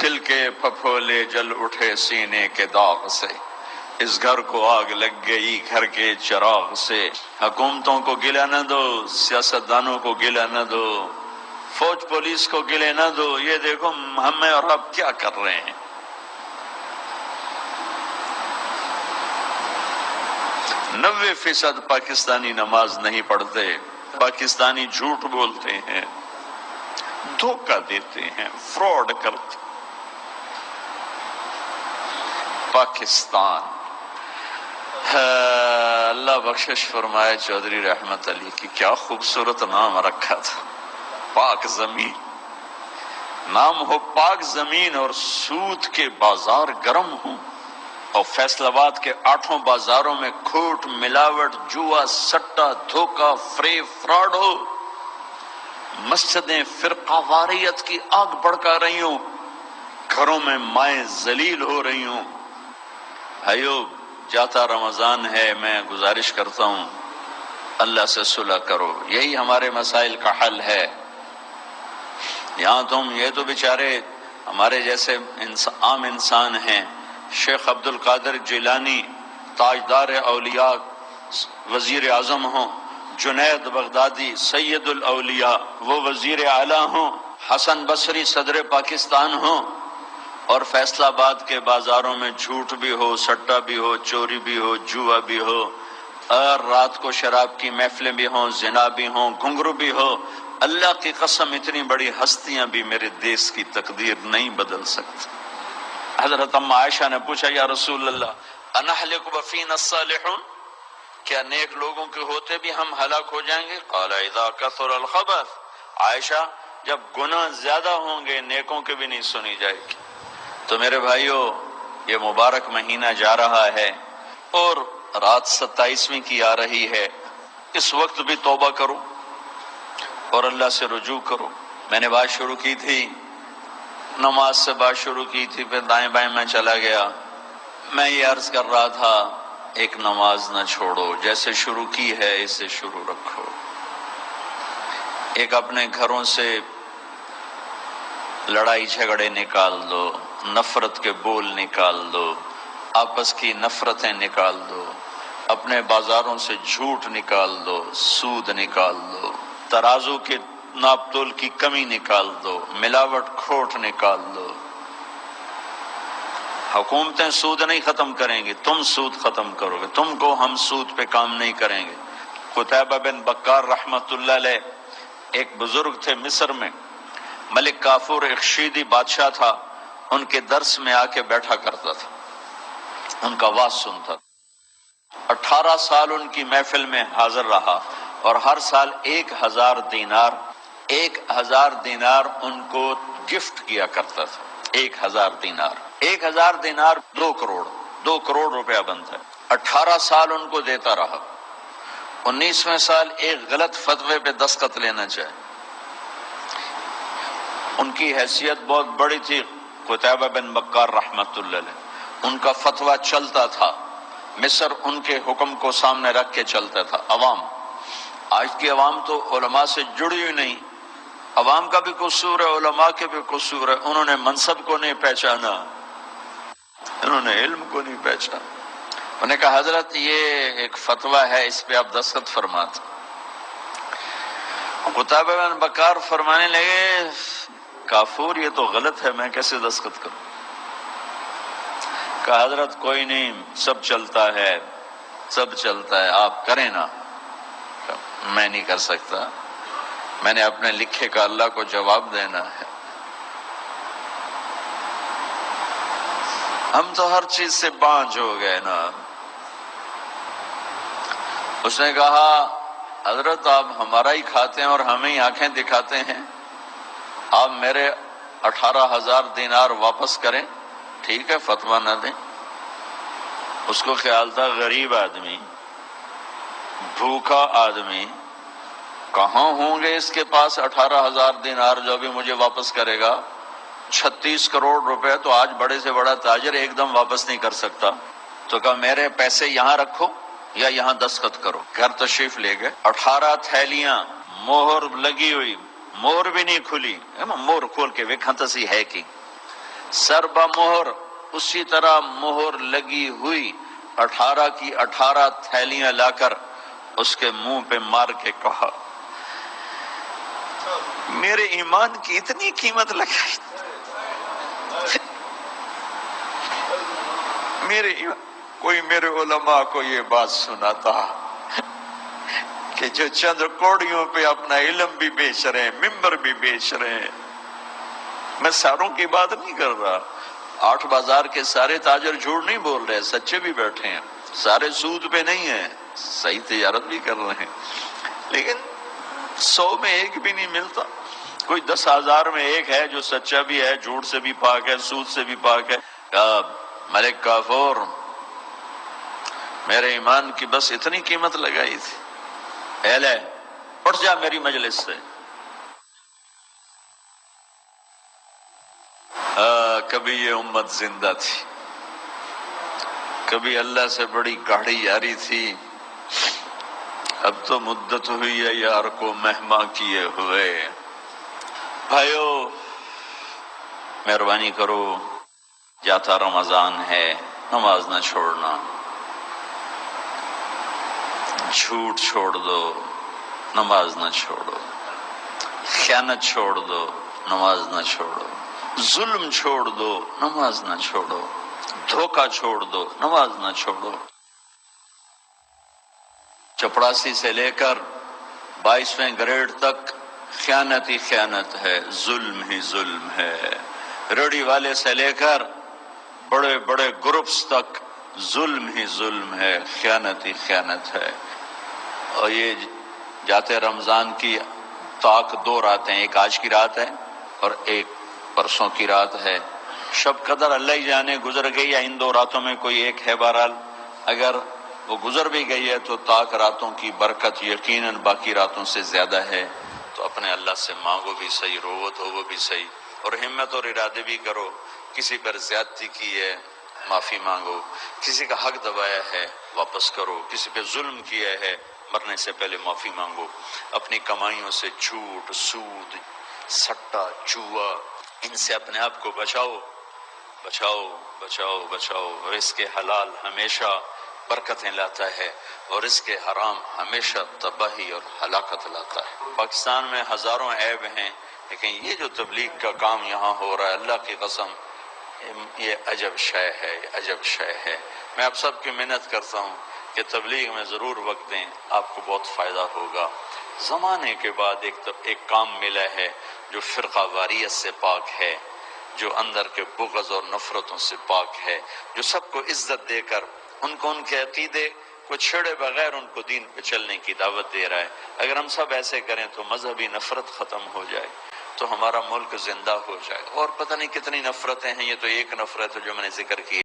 دل کے پھپھولے جل اٹھے سینے کے داغ سے، اس گھر کو آگ لگ گئی گھر کے چراغ سے۔ حکومتوں کو گلہ نہ دو، سیاستدانوں کو گلہ نہ دو، فوج پولیس کو گلے نہ دو، یہ دیکھو ہمیں اور آپ کیا کر رہے ہیں۔ 90% پاکستانی نماز نہیں پڑھتے، پاکستانی جھوٹ بولتے ہیں، دھوکہ دیتے ہیں، فراڈ کرتے۔ پاکستان، اللہ بخشش فرمائے چودھری رحمت علی کی، کیا خوبصورت نام رکھا تھا، پاک زمین۔ نام ہو پاک زمین اور سود کے بازار گرم ہوں، اور فیصل آباد کے 8 بازاروں میں کھوٹ، ملاوٹ، جوا، سٹا، دھوکہ، فریب، فراڈ ہو، مسجدیں فرقہ واریت کی آگ بھڑکا رہی ہوں، گھروں میں مائیں ذلیل ہو رہی ہوں۔ بھائیو، جاتا رمضان ہے، میں گزارش کرتا ہوں اللہ سے صلح کرو، یہی ہمارے مسائل کا حل ہے۔ یہاں تم، یہ تو بیچارے ہمارے جیسے عام انسان ہیں، شیخ عبد القادر جیلانی تاجدار اولیاء وزیر اعظم ہوں، جنید بغدادی سید الاولیاء وہ وزیر اعلیٰ ہوں، حسن بصری صدر پاکستان ہوں، اور فیصل آباد کے بازاروں میں جھوٹ بھی ہو، سٹا بھی ہو، چوری بھی ہو، جوا بھی ہو، اور رات کو شراب کی محفلیں بھی ہوں، زنا بھی ہوں، گھنگرو بھی ہو، اللہ کی قسم اتنی بڑی ہستیاں بھی میرے دیس کی تقدیر نہیں بدل سکتی۔ حضرت ام عائشہ نے پوچھا، یا رسول اللہ انہلک وفینا الصالحون، کیا نیک لوگوں کے ہوتے بھی ہم ہلاک ہو جائیں گے؟ قال اذا کثر الخبث، عائشہ جب گناہ زیادہ ہوں گے نیکوں کے بھی نہیں سنی جائے گی۔ تو میرے بھائیو، یہ مبارک مہینہ جا رہا ہے اور رات 27ویں کی آ رہی ہے، اس وقت بھی توبہ کرو اور اللہ سے رجوع کرو۔ میں نے بات شروع کی تھی، نماز سے بات شروع کی تھی، پھر دائیں بائیں میں چلا گیا۔ میں یہ عرض کر رہا تھا، ایک نماز نہ چھوڑو، جیسے شروع کی ہے اسے شروع رکھو۔ ایک اپنے گھروں سے لڑائی جھگڑے نکال دو، نفرت کے بول نکال دو، آپس کی نفرتیں نکال دو، اپنے بازاروں سے جھوٹ نکال دو، سود نکال دو، ترازو کے ناپ تول کی کمی نکال دو، ملاوٹ کھوٹ نکال دو۔ حکومتیں سود نہیں ختم کریں گی، تم سود ختم کرو گے، تم کو ہم سود پہ کام نہیں کریں گے۔ قتیبہ بن بکار رحمت اللہ علیہ ایک بزرگ تھے مصر میں، ملک کافور ایک شیدی بادشاہ تھا، ان کے درس میں آ کے بیٹھا کرتا تھا، ان کا واعظ سنتا تھا۔ 18 سال ان کی محفل میں حاضر رہا، اور ہر سال 1000 دینار 1000 دینار ان کو گفٹ کیا کرتا تھا۔ 1000 دینار 1000 دینار 2 کروڑ روپیہ بنتا ہے۔ 18 سال ان کو دیتا رہا۔ 19ویں سال ایک غلط فتوے پہ دستخط لینا چاہے۔ ان کی حیثیت بہت بڑی تھی، قتیبہ بن بکار رحمت اللہ علیہ، ان کا فتویٰ چلتا تھا، مصر ان کے حکم کو سامنے رکھ کے چلتا تھا۔ عوام، آج کی عوام تو علماء سے جڑی ہوئی نہیں، عوام کا بھی قصور ہے، علماء کے بھی قصور ہے، انہوں نے منصب کو نہیں پہچانا، انہوں نے علم کو نہیں پہچانا۔ انہوں نے کہا حضرت یہ ایک فتویٰ ہے، اس پہ آپ دستخط فرماتے۔ قتیبہ بن بکار فرمانے لگے، کافور یہ تو غلط ہے، میں کیسے دستخط کروں؟ کہا حضرت کوئی نہیں، سب چلتا ہے، آپ کریں نا۔ میں نہیں کر سکتا، میں نے اپنے لکھے کا اللہ کو جواب دینا ہے۔ ہم تو ہر چیز سے بانجھ ہو گئے نا۔ اس نے کہا حضرت آپ ہمارا ہی کھاتے ہیں اور ہمیں ہی آنکھیں دکھاتے ہیں، آپ میرے 18,000 دینار واپس کریں، ٹھیک ہے، فتویٰ نہ دیں۔ اس کو خیال تھا غریب آدمی، بھوکا آدمی، کہاں ہوں گے اس کے پاس 18,000 دینار جو بھی مجھے واپس کرے گا؟ 36 کروڑ روپے تو آج بڑے سے بڑا تاجر ایک دم واپس نہیں کر سکتا۔ تو کہا میرے پیسے یہاں رکھو یا یہاں دستخط کرو۔ گھر تشریف لے گئے، 18 تھیلیاں، مہر لگی ہوئی، مہر بھی نہیں کھلی، مہر کھول کے ویکھاں سی ہے کی، سر بہ مہر، اسی طرح مہر لگی ہوئی 18 کی 18 تھیلیاں لا کر اس کے منہ پہ مار کے کہا میرے ایمان کی اتنی قیمت لگائی، کوئی میرے علماء کو یہ بات سناتا کہ جو چند کوڑیوں پہ اپنا علم بھی بیچ رہے ہیں، ممبر بھی بیچ رہے ہیں. میں ساروں کی بات نہیں کر رہا، 8 بازار کے سارے تاجر جھوٹ نہیں بول رہے، سچے بھی بیٹھے ہیں، سارے سود پہ نہیں ہیں، صحیح تجارت بھی کر رہے ہیں، لیکن 100 میں ایک بھی نہیں ملتا. کوئی 10,000 میں ایک ہے جو سچا بھی ہے، جھوٹ سے بھی پاک ہے، سود سے بھی پاک ہے. ملک کافور، میرے ایمان کی بس اتنی قیمت لگائی تھی. اے لے اٹھ جا میری مجلس سے. کبھی یہ امت زندہ تھی، کبھی اللہ سے بڑی گاڑی یاری تھی، اب تو مدت ہوئی ہے یار کو مہماں کیے ہوئے. بھائیو مہربانی کرو، جاتا رمضان ہے، نماز نہ چھوڑنا، جھوٹ چھوڑ دو، نماز نہ چھوڑو، خیانت چھوڑ دو، نماز نہ چھوڑو، ظلم چھوڑ دو، نماز نہ چھوڑو، دھوکہ چھوڑ دو، نماز نہ چھوڑو. چپڑاسی سے لے کر 22ویں گریڈ تک خیانت ہی خیانت ہے، ظلم ہی ظلم ہے. ریڑھی والے سے لے کر بڑے بڑے گروپس تک ظلم ہی ظلم ہے، خیانت ہی خیانت ہے. اور یہ جاتے رمضان کی طاق 2 راتیں، ایک آج کی رات ہے اور ایک پرسوں کی رات ہے. شب قدر اللہ ہی جانے گزر گئی یا ان 2 راتوں میں کوئی ایک ہے. بہرحال اگر وہ گزر بھی گئی ہے تو طاق راتوں کی برکت یقیناً باقی راتوں سے زیادہ ہے. تو اپنے اللہ سے مانگو بھی صحیح، روو تو وہ بھی صحیح، اور ہمت اور ارادے بھی کرو. کسی پر زیادتی کی ہے معافی مانگو، کسی کا حق دبایا ہے واپس کرو، کسی پہ ظلم کیا ہے مرنے سے پہلے معافی مانگو. اپنی کمائیوں سے جھوٹ، سود، سٹا، جوا، ان سے اپنے آپ کو بچاؤ بچاؤ بچاؤ بچاؤ. رزق حلال ہمیشہ برکتیں لاتا ہے اور رزق حرام ہمیشہ تباہی اور ہلاکت لاتا ہے. پاکستان میں ہزاروں عیب ہیں، لیکن یہ جو تبلیغ کا کام یہاں ہو رہا ہے، اللہ کی قسم یہ عجب شے ہے، یہ عجب شے ہے. میں آپ سب کی محنت کرتا ہوں کہ تبلیغ میں ضرور وقت دیں، آپ کو بہت فائدہ ہوگا. زمانے کے بعد ایک کام ملا ہے جو فرقہ واریت سے پاک ہے، جو اندر کے بغض اور نفرتوں سے پاک ہے، جو سب کو عزت دے کر ان کو ان کے عقیدے کو چھیڑے بغیر ان کو دین پہ چلنے کی دعوت دے رہا ہے. اگر ہم سب ایسے کریں تو مذہبی نفرت ختم ہو جائے، تو ہمارا ملک زندہ ہو جائے. اور پتہ نہیں کتنی نفرتیں ہیں، یہ تو ایک نفرت ہے جو میں نے ذکر کی.